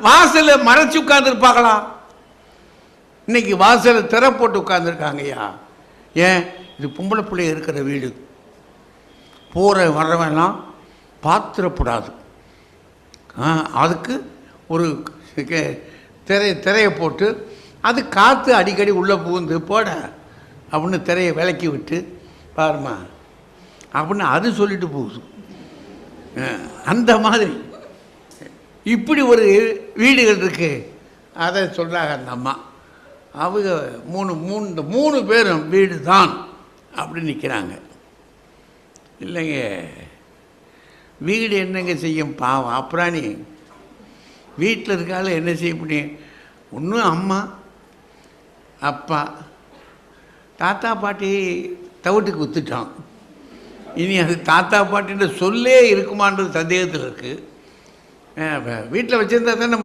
வாசலை மறைச்சு உட்கார்ந்துருப்பாங்களா? இன்னைக்கு வாசலை திற போட்டு உட்கார்ந்துருக்காங்கய்யா. ஏன்? இது பொம்பளை பிள்ளை இருக்கிற வீடு, போகிற வர்றவெல்லாம் பார்த்துடக்கூடாது. அதுக்கு ஒரு திரையை போட்டு அது காற்று அடிக்கடி உள்ளே புகுந்து போட அப்படின்னு திரையை விலக்கி விட்டு பாருமா அப்படின்னு அது சொல்லிட்டு போகுது. அந்த மாதிரி இப்படி ஒரு வீடுகள் இருக்கு. அதை சொல்கிறாங்க அந்த அம்மா. அவங்க மூணு பேரும் வீடு தான் அப்படி நிற்கிறாங்க. இல்லைங்க, வீடு என்னங்க செய்யும்? பாவம் அப்புறாணி வீட்டில் இருக்கால என்ன செய்ய முடியும்? ஒன்றும் அம்மா அப்பா தாத்தா பாட்டி தவிட்டுக்கு வித்துட்டான். இனி அது தாத்தா பாட்டின்ற சொல்லே இருக்குமான்றது சந்தேகத்தில் இருக்குது. வீட்டில் வச்சுருந்தா தானே